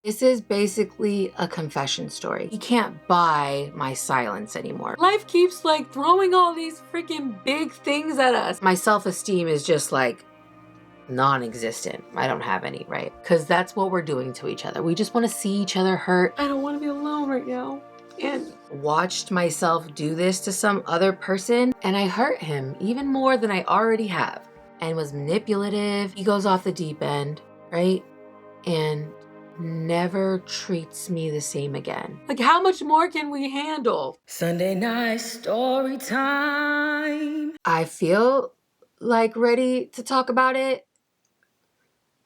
This is basically a confession story. He can't buy my silence anymore. Life keeps like throwing all these freaking big things at us. My self-esteem is just like non-existent. I don't have any, right? Because that's what we're doing to each other. We just want to see each other hurt. I don't want to be alone right now. And watched myself do this to some other person, and I hurt him even more than I already have, and was manipulative. He goes off the deep end, right? And never treats me the same again. Like, how much more can we handle? Sunday night story time. I feel like ready to talk about it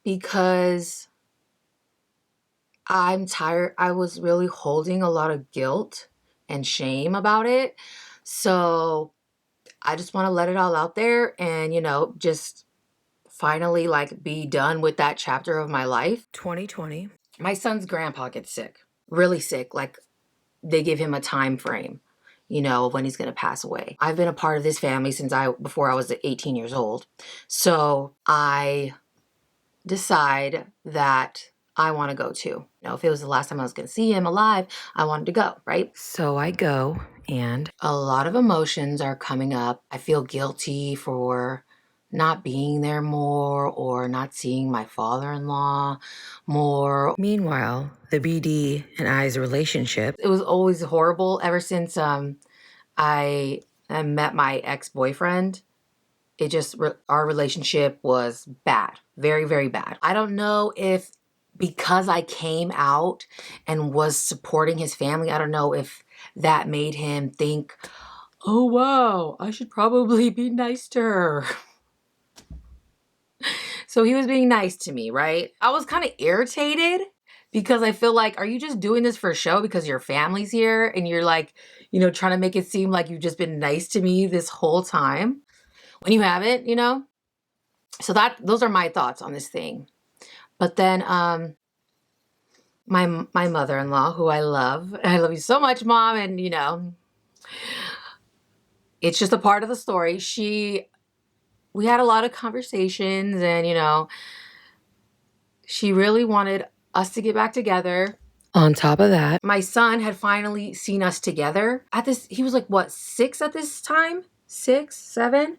because I'm tired. I was really holding a lot of guilt and shame about it. So I just want to let it all out there and, just finally like be done with that chapter of my life. 2020. My son's grandpa gets sick, really sick. Like they give him a time frame, of when he's going to pass away. I've been a part of this family before I was 18 years old. So I decide that I want to go too. If it was the last time I was going to see him alive, I wanted to go, right? So I go and a lot of emotions are coming up. I feel guilty for not being there more or not seeing my father-in-law more. Meanwhile, the BD and I's relationship, it was always horrible ever since I met my ex-boyfriend. Our relationship was bad, very, very bad. I don't know if because I came out and was supporting his family, I don't know if that made him think, oh, wow, I should probably be nice to her. So he was being nice to me, right? I was kind of irritated because I feel like, are you just doing this for show because your family's here and you're like, trying to make it seem like you've just been nice to me this whole time when you haven't, So those are my thoughts on this thing. But then my mother-in-law, who I love you so much, Mom, and it's just a part of the story. We had a lot of conversations and she really wanted us to get back together. On top of that, my son had finally seen us together he was like, what, 6 at this time? 6, 7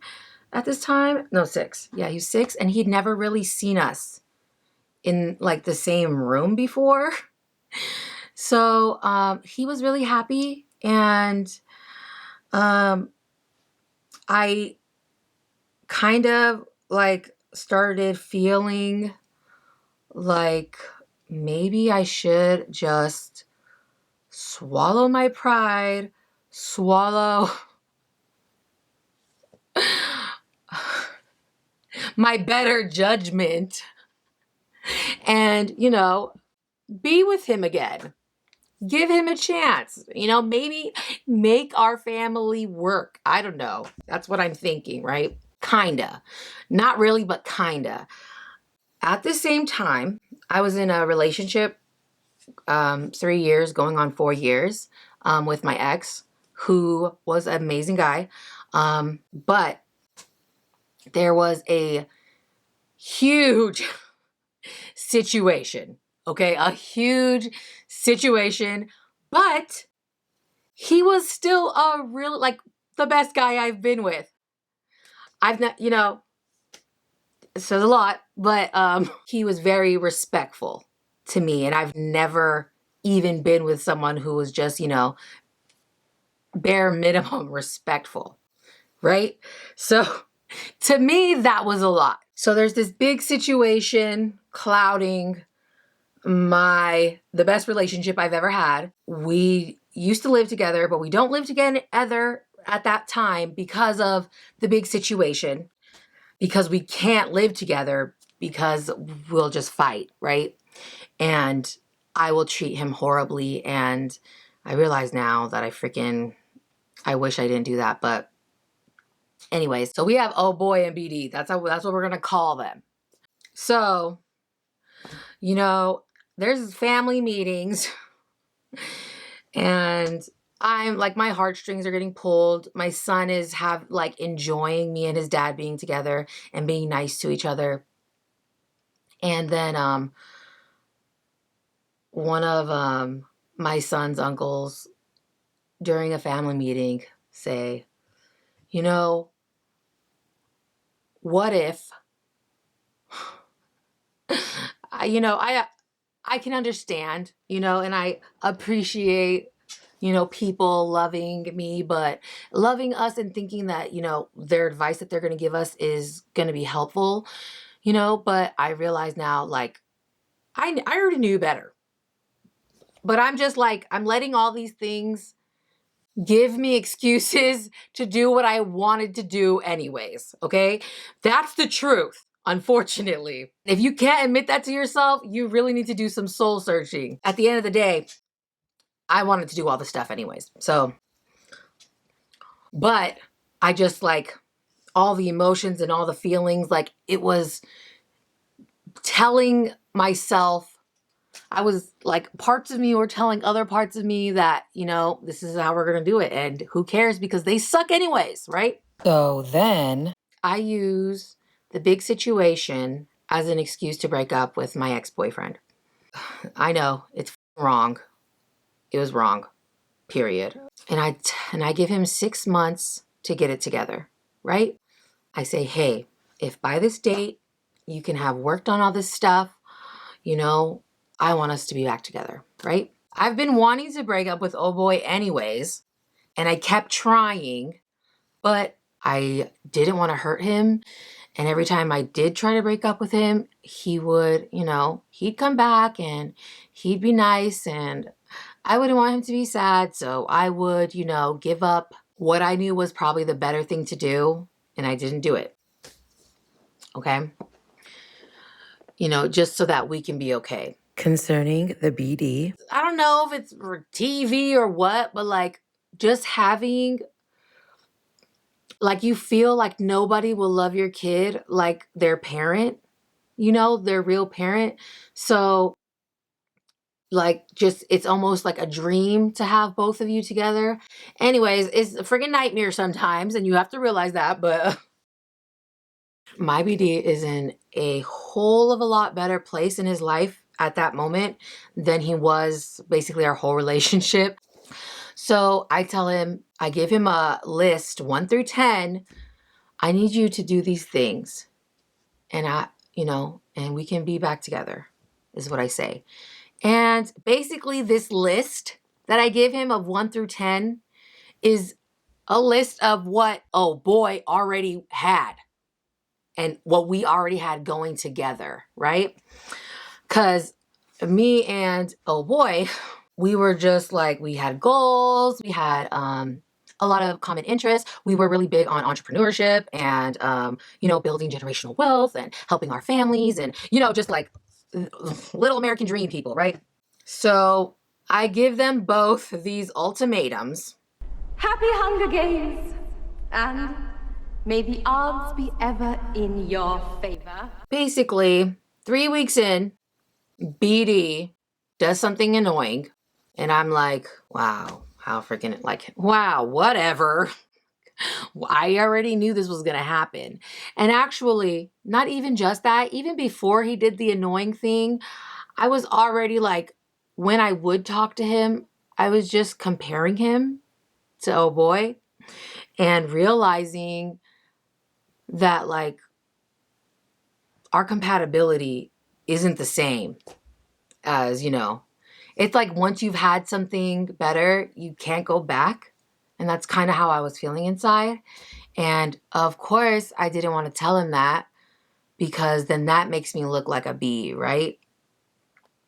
at this time? No, 6. Yeah, he was 6 and he'd never really seen us in like the same room before. So he was really happy and I kind of like started feeling like maybe I should just swallow my pride, swallow my better judgment and, be with him again. Give him a chance, maybe make our family work. I don't know. That's what I'm thinking, right? Kinda. Not really, but kinda. At the same time, I was in a relationship 3 years, going on 4 years, with my ex, who was an amazing guy. But there was a huge situation, okay? A huge situation, but he was still like the best guy I've been with. I've not, it says a lot, but he was very respectful to me. And I've never even been with someone who was just, bare minimum respectful, right? So to me, that was a lot. So there's this big situation clouding the best relationship I've ever had. We used to live together, but we don't live together at that time because of the big situation, because we can't live together because we'll just fight, right? And I will treat him horribly. And I realize now that I wish I didn't do that. But anyways, so we have oh boy and BD. That's what we're going to call them. So, there's family meetings and I'm like, my heartstrings are getting pulled. My son is enjoying me and his dad being together and being nice to each other. And then one of my son's uncles during a family meeting say, you know, what if, I can understand, and I appreciate, people loving me, but loving us and thinking that, their advice that they're going to give us is going to be helpful, but I realize now, like, I already knew better, but I'm just like, I'm letting all these things give me excuses to do what I wanted to do anyways, okay? That's the truth. Unfortunately, if you can't admit that to yourself, you really need to do some soul searching. At the end of the day, I wanted to do all the stuff anyways. So, but I just like all the emotions and all the feelings, like it was telling myself, I was like, parts of me were telling other parts of me that, this is how we're going to do it. And who cares, because they suck anyways, right? So then I use the big situation as an excuse to break up with my ex-boyfriend. I know it's wrong. It was wrong, period. And I give him 6 months to get it together, right? I say, hey, if by this date you can have worked on all this stuff, I want us to be back together, right? I've been wanting to break up with oh boy anyways, and I kept trying, but I didn't want to hurt him. And every time I did try to break up with him, he would, he'd come back and he'd be nice, and I wouldn't want him to be sad. So I would, give up what I knew was probably the better thing to do, and I didn't do it. Okay? Just so that we can be okay. Concerning the BD, I don't know if it's for TV or what, but like just having, like, you feel like nobody will love your kid like their parent, their real parent. So like, just, it's almost like a dream to have both of you together. Anyways, it's a friggin' nightmare sometimes, and you have to realize that, but my BD is in a whole of a lot better place in his life at that moment than he was basically our whole relationship. So I tell him, I give him a list 1 through 10. I need you to do these things, and and we can be back together, is what I say. And basically this list that I give him of 1 through 10 is a list of what oh boy already had and what we already had going together, right? Because me and oh boy, we were just like, we had goals, we had a lot of common interests. We were really big on entrepreneurship and, building generational wealth and helping our families and, just like little American dream people, right? So I give them both these ultimatums. Happy Hunger Games! And may the odds be ever in your favor. Basically, 3 weeks in, BD does something annoying, and I'm like, wow, how freaking, like, wow, whatever. I already knew this was going to happen. And actually, not even just that, even before he did the annoying thing, I was already like, when I would talk to him, I was just comparing him to oh boy and realizing that like our compatibility isn't the same as, it's like once you've had something better, you can't go back. And that's kind of how I was feeling inside. And of course, I didn't want to tell him that, because then that makes me look like a bee, right?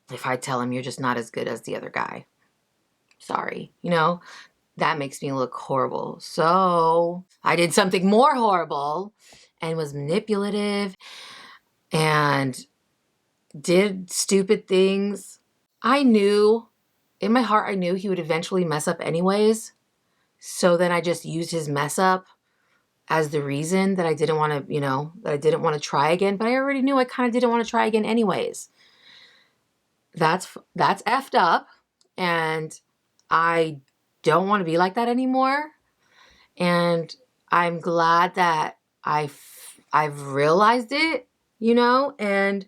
If I tell him you're just not as good as the other guy. Sorry, that makes me look horrible. So I did something more horrible and was manipulative and did stupid things. I knew, in my heart, I knew he would eventually mess up anyways. So then I just used his mess up as the reason that I didn't want to, that I didn't want to try again. But I already knew I kind of didn't want to try again anyways. That's effed up. And I don't want to be like that anymore. And I'm glad that I've realized it, and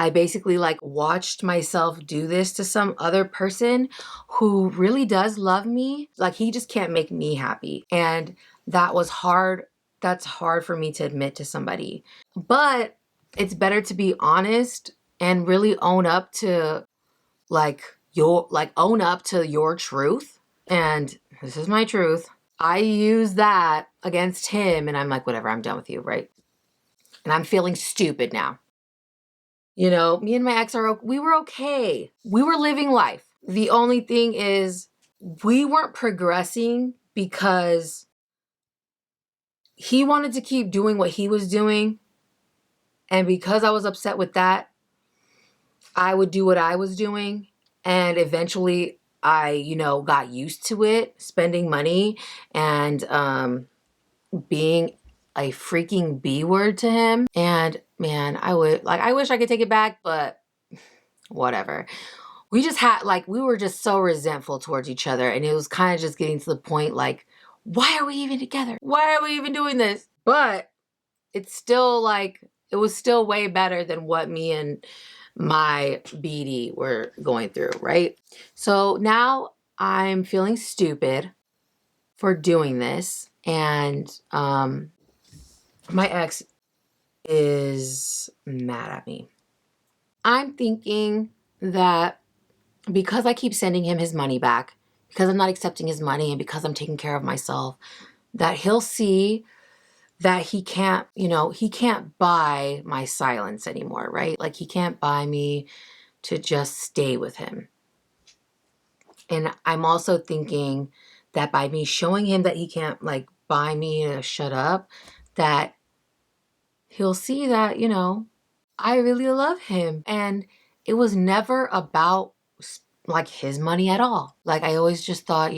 I basically like watched myself do this to some other person who really does love me. Like he just can't make me happy. And that was hard. That's hard for me to admit to somebody. But it's better to be honest and really own up to own up to your truth. And this is my truth. I use that against him and I'm like, whatever, I'm done with you, right? And I'm feeling stupid now. You know, me and my ex we were okay. We were living life. The only thing is we weren't progressing because he wanted to keep doing what he was doing. And because I was upset with that, I would do what I was doing. And eventually I, got used to it, spending money and being a freaking B word to him. And man, I wish I could take it back, but whatever. We just had we were just so resentful towards each other. And it was kind of just getting to the point like, why are we even together? Why are we even doing this? But it's still it was still way better than what me and my BD were going through, right? So now I'm feeling stupid for doing this. And my ex is mad at me. I'm thinking that because I keep sending him his money back, because I'm not accepting his money and because I'm taking care of myself, that he'll see that he can't, he can't buy my silence anymore, right? Like he can't buy me to just stay with him. And I'm also thinking that by me showing him that he can't buy me to shut up, that he'll see that, I really love him. And it was never about his money at all. Like I always just thought,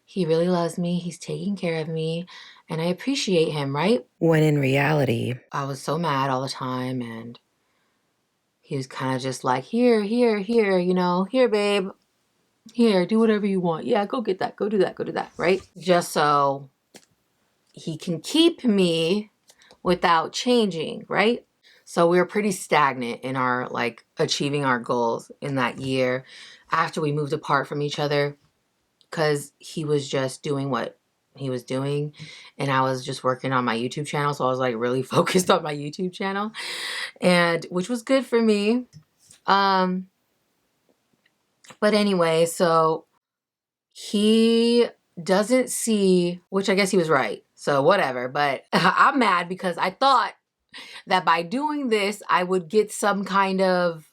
he really loves me. He's taking care of me and I appreciate him, right? When in reality, I was so mad all the time and he was kind of just like, here, here, babe, here, do whatever you want. Yeah, go get that, go do that, right? Just so he can keep me without changing, right? So we were pretty stagnant in our achieving our goals in that year after we moved apart from each other because he was just doing what he was doing and I was just working on my YouTube channel. So I was really focused on my YouTube channel and which was good for me. But anyway, so he doesn't see, which I guess he was right. So whatever, but I'm mad because I thought that by doing this, I would get some kind of,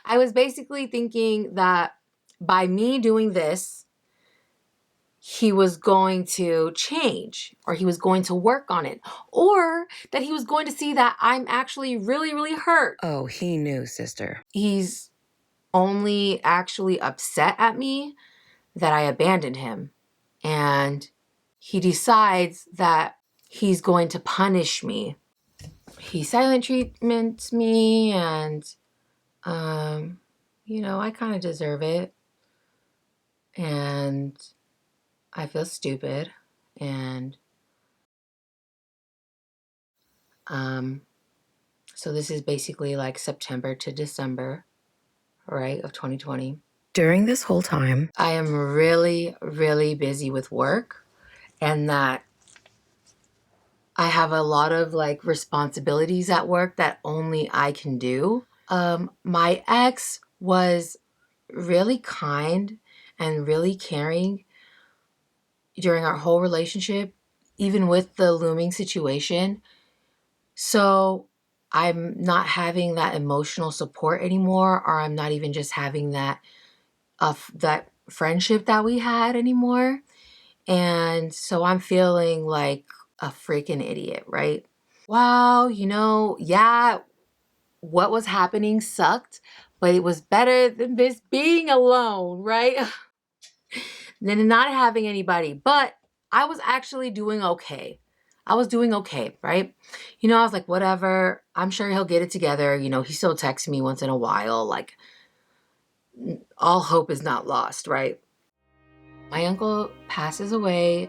I was basically thinking that by me doing this, he was going to change or he was going to work on it or that he was going to see that I'm actually really, really hurt. Oh, he knew, sister. He's only actually upset at me that I abandoned him. And he decides that he's going to punish me. He silent treatments me and, I kind of deserve it. And I feel stupid. And so this is basically September to December, right, of 2020. During this whole time, I am really, really busy with work and that I have a lot of responsibilities at work that only I can do. My ex was really kind and really caring during our whole relationship, even with the looming situation. So I'm not having that emotional support anymore, or I'm not even just having that that friendship that we had anymore. And so I'm feeling like a freaking idiot, right? Wow, yeah, what was happening sucked, but it was better than this being alone, right? Than not having anybody. But I was actually doing okay. I was doing okay, right? I was like, whatever. I'm sure he'll get it together. He still texts me once in a while. All hope is not lost, right? My uncle passes away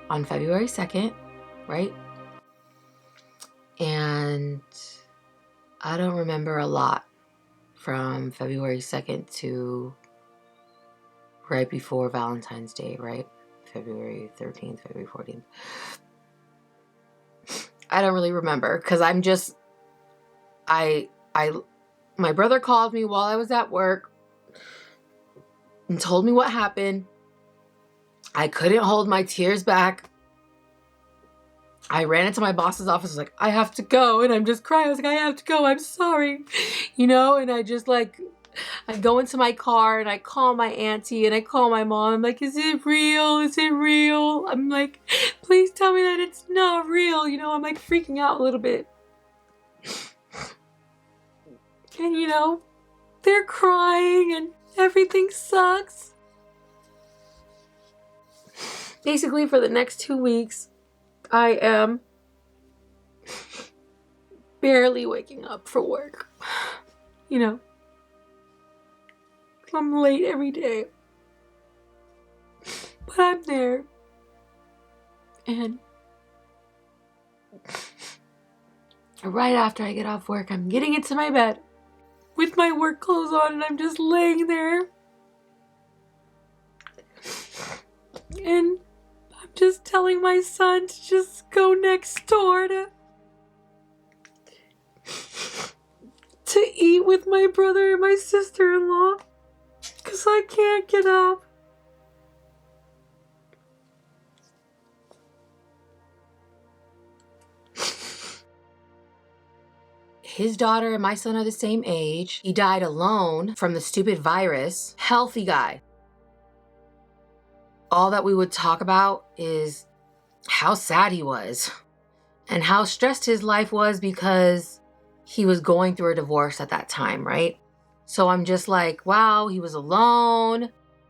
on February 2nd, right? And I don't remember a lot from February 2nd to right before Valentine's Day, right? February 13th, February 14th. I don't really remember because I'm just, my brother called me while I was at work and told me what happened. I couldn't hold my tears back. I ran into my boss's office. I was like, I have to go. And I'm just crying. I was like, I have to go. I'm sorry. You know, and I just like, I go into my car and I call my auntie and I call my mom. I'm like, is it real? Is it real? I'm like, please tell me that it's not real. You know, I'm like freaking out a little bit. And you know, they're crying and everything sucks. Basically, for the next 2 weeks, I am barely waking up for work. You know, I'm late every day. But I'm there. And right after I get off work, I'm getting into my bed with my work clothes on and I'm just laying there. And I'm just telling my son to just go next door to eat with my brother and my sister-in-law because I can't get up. His daughter and my son are the same age. He died alone from the stupid virus. Healthy guy. All that we would talk about is how sad he was and how stressed his life was because he was going through a divorce at that time, right? So I'm just like, wow, he was alone.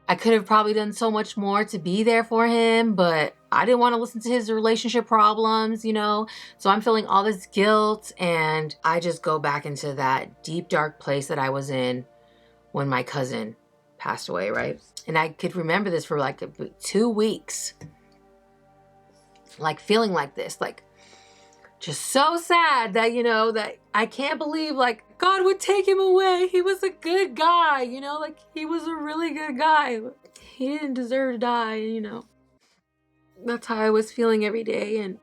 I could have probably done so much more to be there for him, but I didn't want to listen to his relationship problems, you know? So I'm feeling all this guilt and I just go back into that deep, dark place that I was in when my cousin passed away, right? And I could remember this for like 2 weeks. Like feeling like this, like just so sad that, you know, that I can't believe like God would take him away. He was a good guy, you know, like he was a really good guy. He didn't deserve to die, you know. That's how I was feeling every day. And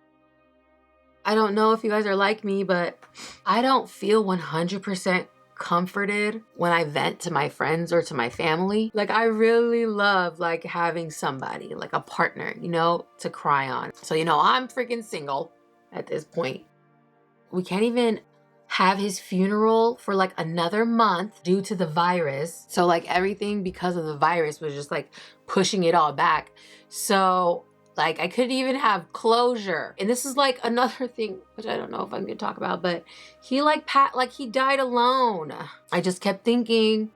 I don't know if you guys are like me, but I don't feel 100% comforted when I vent to my friends or to my family. Like I really love like having somebody, like a partner, you know, to cry on. So, you know, I'm freaking single at this point. We can't even have his funeral for like another month due to the virus. So like everything because of the virus was just like pushing it all back. So like I couldn't even have closure. And this is like another thing, which I don't know if I'm gonna talk about, but he he died alone. I just kept thinking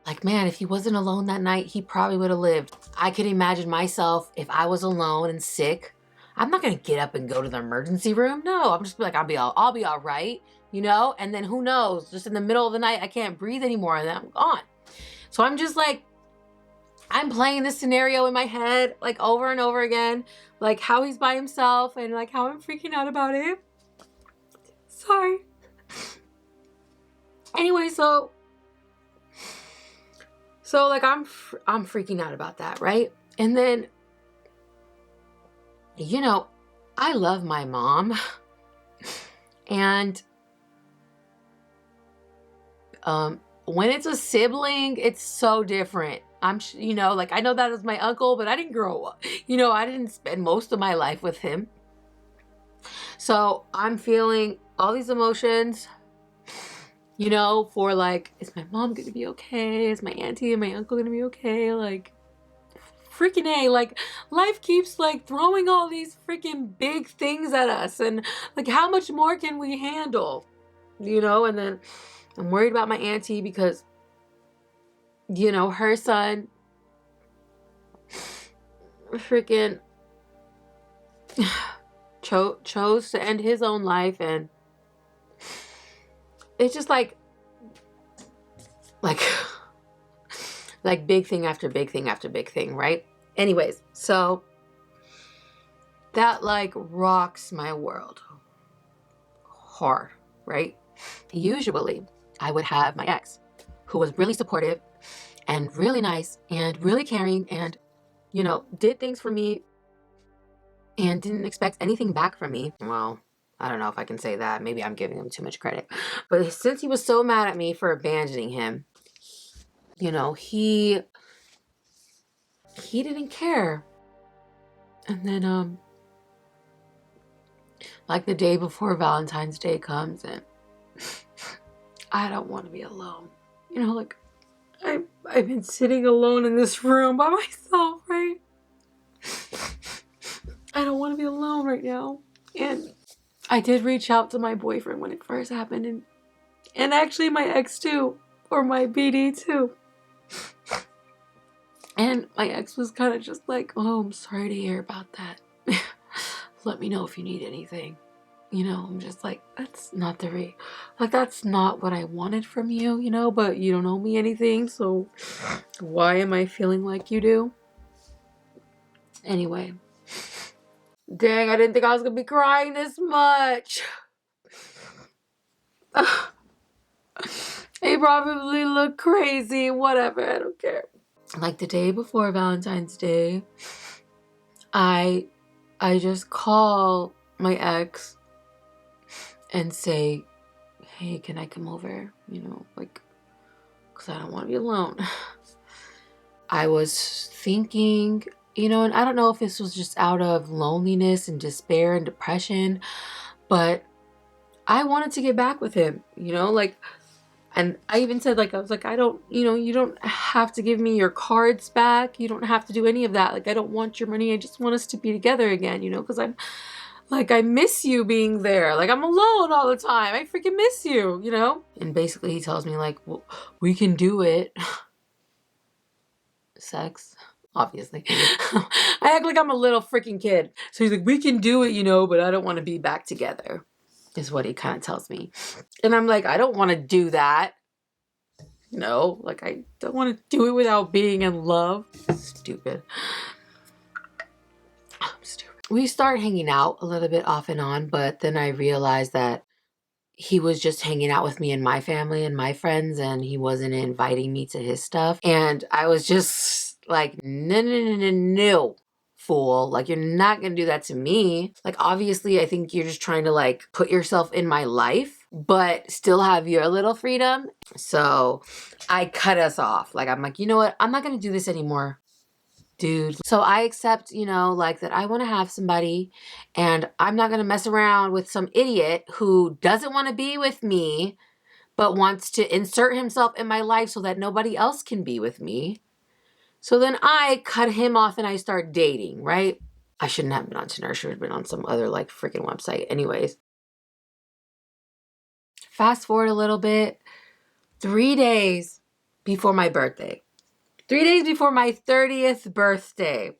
like, man, if he wasn't alone that night, he probably would have lived. I could imagine myself if I was alone and sick. I'm not gonna get up and go to the emergency room. No, I'm just like, I'll be all right, you know? And then who knows, just in the middle of the night, I can't breathe anymore and then I'm gone. So I'm just like, I'm playing this scenario in my head, like over and over again, like how he's by himself and like how I'm freaking out about it. Sorry. Anyway, so like I'm freaking out about that, right? And then, you know, I love my mom and when it's a sibling, it's so different. You know, like I know that was my uncle, but I didn't grow up, you know, I didn't spend most of my life with him. So I'm feeling all these emotions, you know, for like, is my mom gonna be okay? Is my auntie and my uncle gonna be okay? Like, freaking A, like life keeps like throwing all these freaking big things at us and like how much more can we handle, you know? And then I'm worried about my auntie because, you know, her son freaking chose to end his own life. And it's just like big thing after big thing after big thing, right? Anyways, so that like rocks my world. hard, right? Usually I would have my ex, who was really supportive and really nice and really caring and, you know, did things for me and didn't expect anything back from me. Well, I don't know if I can say that. Maybe I'm giving him too much credit. But since he was so mad at me for abandoning him, you know, he didn't care. And then like the day before Valentine's Day comes and I don't want to be alone. You know, like I've been sitting alone in this room by myself, right? I don't want to be alone right now. And I did reach out to my boyfriend when it first happened, and actually my ex too, or my BD too. And my ex was kind of just like, oh, I'm sorry to hear about that. Let me know if you need anything. You know, I'm just like, that's not that's not what I wanted from you, you know, but you don't owe me anything, so why am I feeling like you do? Anyway. Dang, I didn't think I was gonna be crying this much. He probably look crazy, whatever, I don't care. Like the day before Valentine's Day, I just call my ex and say, hey, can I come over? You know, like, because I don't want to be alone. I was thinking, you know, and I don't know if this was just out of loneliness and despair and depression, but I wanted to get back with him, you know, like, and I even said, like, I was like, I don't, you know, you don't have to give me your cards back. You don't have to do any of that. Like, I don't want your money. I just want us to be together again, you know, because I'm like, I miss you being there. Like, I'm alone all the time. I freaking miss you, you know? And basically he tells me, like, well, we can do it. Sex, obviously. I act like I'm a little freaking kid. So he's like, we can do it, you know, but I don't want to be back together, is what he kind of tells me. And I'm like, I don't want to do that. No, like, I don't want to do it without being in love. Stupid. I'm stupid. We start hanging out a little bit off and on, but then I realized that he was just hanging out with me and my family and my friends, and he wasn't inviting me to his stuff. And I was just like, no, no, no, no, no, fool. Like, you're not gonna do that to me. Like, obviously, I think you're just trying to, like, put yourself in my life, but still have your little freedom. So I cut us off. Like, I'm like, you know what? I'm not gonna do this anymore, dude. So I accept, you know, like, that I want to have somebody, and I'm not going to mess around with some idiot who doesn't want to be with me, but wants to insert himself in my life so that nobody else can be with me. So then I cut him off and I start dating, right? I shouldn't have been on Tinder. I should have been on some other, like, freaking website. Anyways. Fast forward a little bit. 3 days before my birthday. 3 days before my 30th birthday,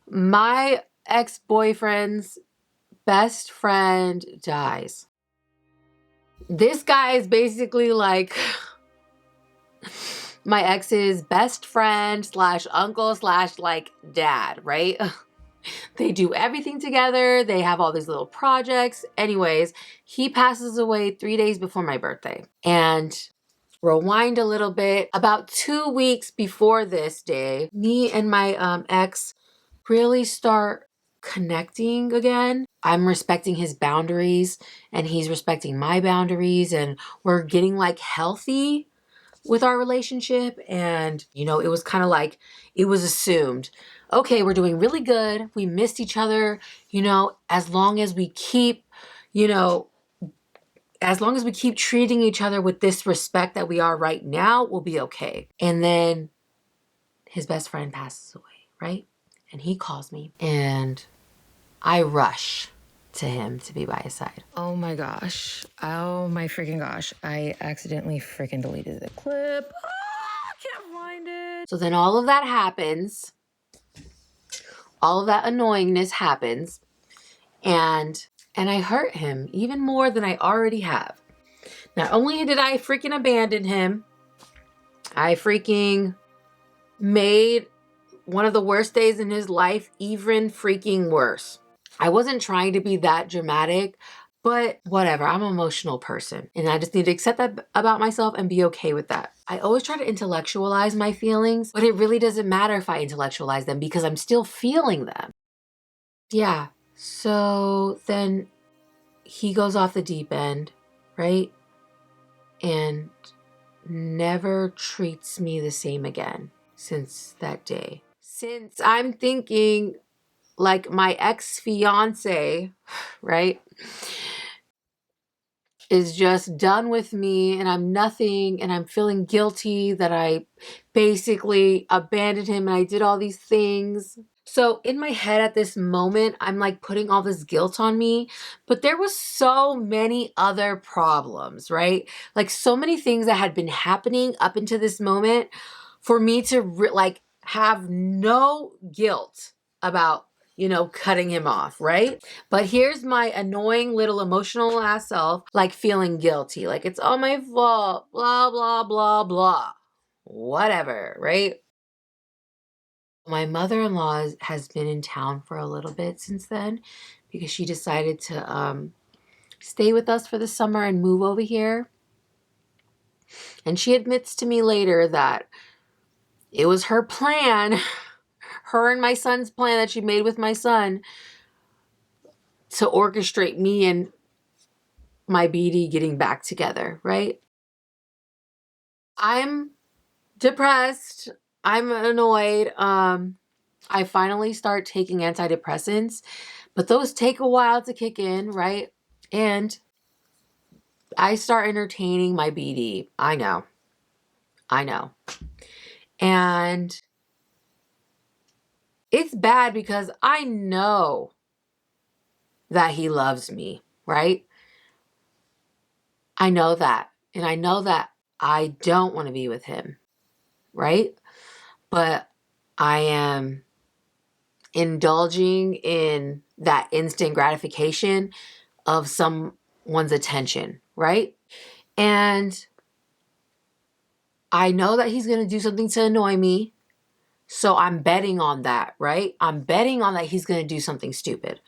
my ex-boyfriend's best friend dies. This guy is basically like my ex's best friend slash uncle slash, like, dad, right? They do everything together. They have all these little projects. Anyways, he passes away 3 days before my birthday. And rewind a little bit, about 2 weeks before this day, me and my ex really start connecting again. I'm respecting his boundaries and he's respecting my boundaries, and we're getting, like, healthy with our relationship. And, you know, it was kind of like, it was assumed, okay, we're doing really good. We missed each other, you know, as long as we keep, you know, as long as we keep treating each other with this respect that we are right now, we'll be okay. And then his best friend passes away, right? And he calls me and I rush to him to be by his side. Oh my gosh. Oh my freaking gosh. I accidentally freaking deleted the clip. I can't find it. So then all of that happens. All of that annoyingness happens. And I hurt him even more than I already have. Not only did I freaking abandon him, I freaking made one of the worst days in his life even freaking worse. I wasn't trying to be that dramatic, But whatever, I'm an emotional person and I just need to accept that about myself and be okay with that. I always try to intellectualize my feelings, but it really doesn't matter if I intellectualize them because I'm still feeling them. Yeah, so then he goes off the deep end, right? And never treats me the same again since that day. Since I'm thinking like my ex-fiance, right, is just done with me and I'm nothing and I'm feeling guilty that I basically abandoned him and I did all these things. So in my head at this moment, I'm like putting all this guilt on me, but there was so many other problems, right? Like so many things that had been happening up until this moment for me to like have no guilt about, cutting him off, right? But here's my annoying little emotional ass self, like feeling guilty, like it's all my fault, blah, blah, blah, blah, whatever, right? My mother-in-law has been in town for a little bit since then because she decided to stay with us for the summer and move over here. And she admits to me later that it was her plan, her and my son's plan that she made with my son to orchestrate me and my BD getting back together, right? I'm depressed. I'm annoyed. I finally start taking antidepressants, but those take a while to kick in, right? And I start entertaining my BD. I know. I know. And it's bad because I know that he loves me, right? I know that. And I know that I don't want to be with him, right? But I am indulging in that instant gratification of someone's attention, right? And I know that he's going to do something to annoy me. So I'm betting on that, right? I'm betting on that he's going to do something stupid.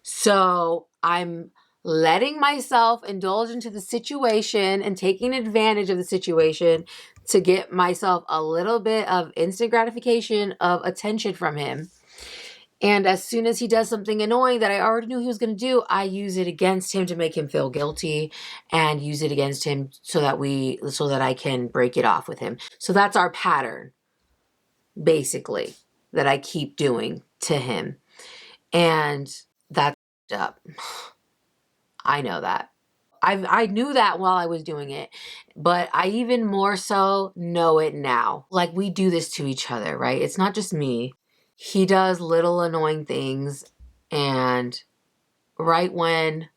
So I'm letting myself indulge into the situation and taking advantage of the situation to get myself a little bit of instant gratification of attention from him. And as soon as he does something annoying that I already knew he was going to do, I use it against him to make him feel guilty and use it against him so that I can break it off with him. So that's our pattern, basically, that I keep doing to him. And that's up. I know that. I knew that while I was doing it, but I even more so know it now. Like we do this to each other, right? It's not just me. He does little annoying things and right when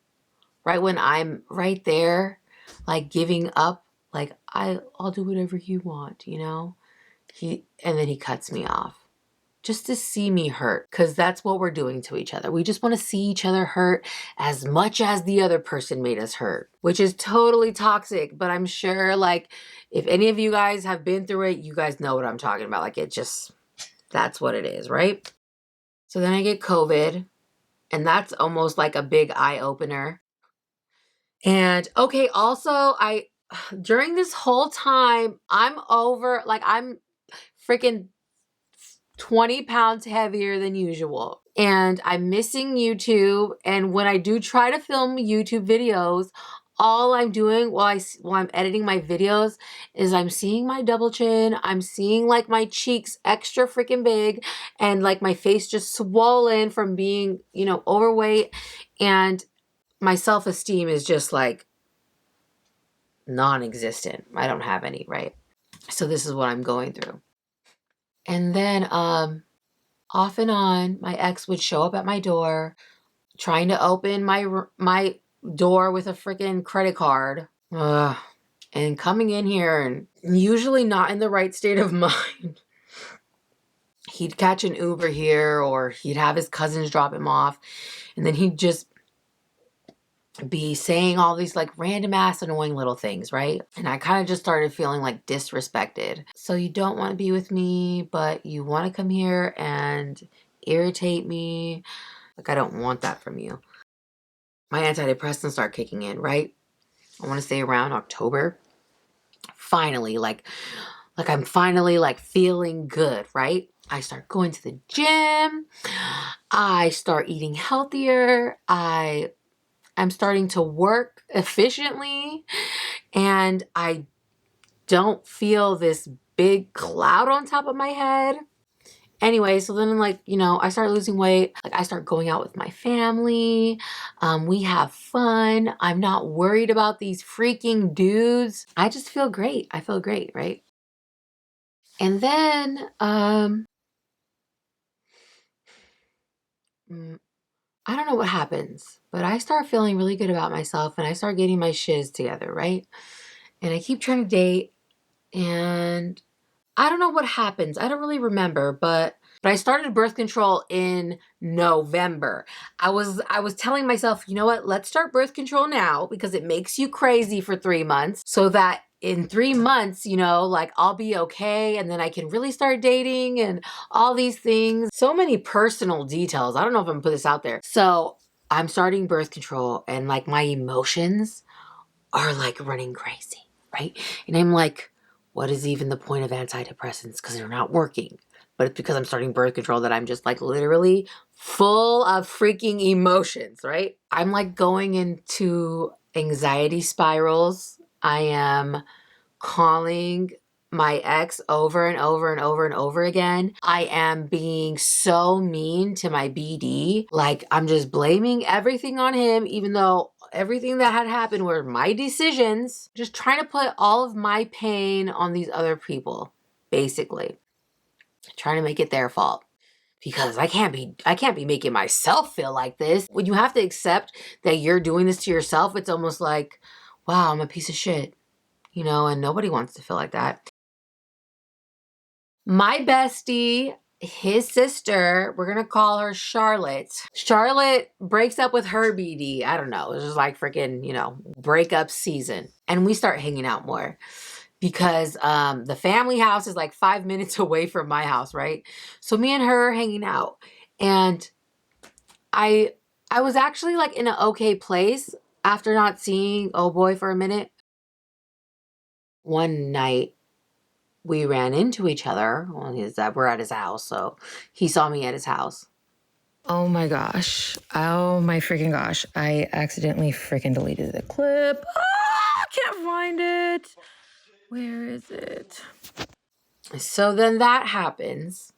I'm right there, like giving up, like I'll do whatever you want, and then he cuts me off just to see me hurt, because that's what we're doing to each other. We just want to see each other hurt as much as the other person made us hurt, which is totally toxic. But I'm sure, like, if any of you guys have been through it, you guys know what I'm talking about. Like, that's what it is, right? So then I get COVID, and that's almost like a big eye opener. And okay, also, during this whole time, I'm freaking 20 pounds heavier than usual. And I'm missing YouTube. And when I do try to film YouTube videos, all I'm doing while I'm editing my videos is I'm seeing my double chin. I'm seeing like my cheeks extra freaking big and like my face just swollen from being, overweight. And my self-esteem is just like non-existent. I don't have any, right? So this is what I'm going through. And then, off and on, my ex would show up at my door trying to open my door with a freaking credit card. Ugh. And coming in here and usually not in the right state of mind. He'd catch an Uber here or he'd have his cousins drop him off. And then he'd just be saying all these like random ass annoying little things, right? And I kind of just started feeling like disrespected. So you don't want to be with me, but you want to come here and irritate me. Like I don't want that from you. my antidepressants start kicking in, right? I want to say around October. Finally, like I'm finally like feeling good, right? I start going to the gym. I start eating healthier. I'm starting to work efficiently, and I don't feel this big cloud on top of my head. Anyway, so then like, I start losing weight. Like I start going out with my family. We have fun. I'm not worried about these freaking dudes. I just feel great. I feel great, right? And then I don't know what happens, but I start feeling really good about myself and I start getting my shiz together, right? And I keep trying to date, and I don't know what happens. I don't really remember, but I started birth control in November. I was telling myself, you know what? Let's start birth control now because it makes you crazy for 3 months so that in 3 months, like I'll be okay and then I can really start dating and all these things. So many personal details. I don't know if I'm gonna put this out there. So I'm starting birth control and like my emotions are like running crazy, right? And I'm like, what is even the point of antidepressants? Because they're not working. But it's because I'm starting birth control that I'm just like literally full of freaking emotions, right? I'm like going into anxiety spirals. I am calling my ex over and over and over and over again. I am being so mean to my BD. Like I'm just blaming everything on him, even though everything that had happened were my decisions. Just trying to put all of my pain on these other people, basically. Trying to make it their fault. Because I can't be making myself feel like this. When you have to accept that you're doing this to yourself, it's almost like, wow, I'm a piece of shit. And nobody wants to feel like that. My bestie, his sister, we're gonna call her Charlotte. Charlotte breaks up with her BD. I don't know. It was just like freaking, breakup season. And we start hanging out more because the family house is like 5 minutes away from my house, right? So me and her are hanging out. And I was actually like in an okay place after not seeing oh boy for a minute. One night we ran into each other. Well, we're at his house, so he saw me at his house. Oh my gosh. Oh my freaking gosh. I accidentally freaking deleted the clip. I can't find it. Where is it? So then that happens,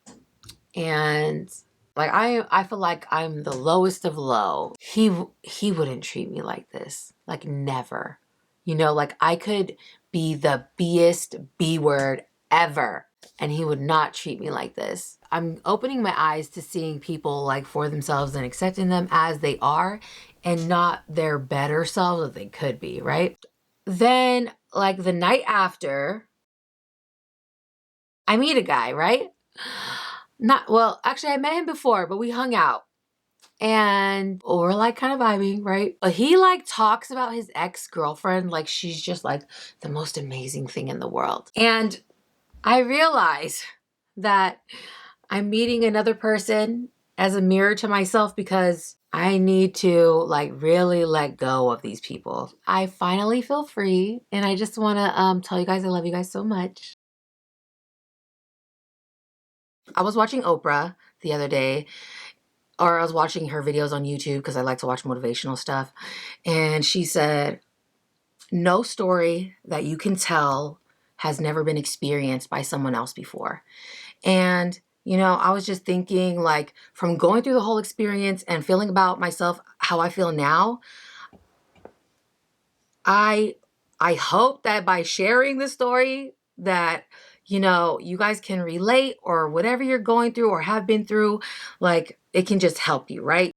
and like I feel like I'm the lowest of low. He wouldn't treat me like this, like never. Like I could be the B-est B word ever, and he would not treat me like this. I'm opening my eyes to seeing people like for themselves and accepting them as they are and not their better selves that they could be, right? Then like the night after, I meet a guy, right? Actually I met him before, but we hung out. And we're like kind of vibing, right? But he like talks about his ex-girlfriend like she's just like the most amazing thing in the world. And I realize that I'm meeting another person as a mirror to myself because I need to like really let go of these people. I finally feel free, and I just want to tell you guys I love you guys so much. I was watching Oprah the other day, or I was watching her videos on YouTube because I like to watch motivational stuff. And she said, no story that you can tell has never been experienced by someone else before. And, I was just thinking like from going through the whole experience and feeling about myself, how I feel now, I hope that by sharing this story that you guys can relate, or whatever you're going through or have been through, like it can just help you, right?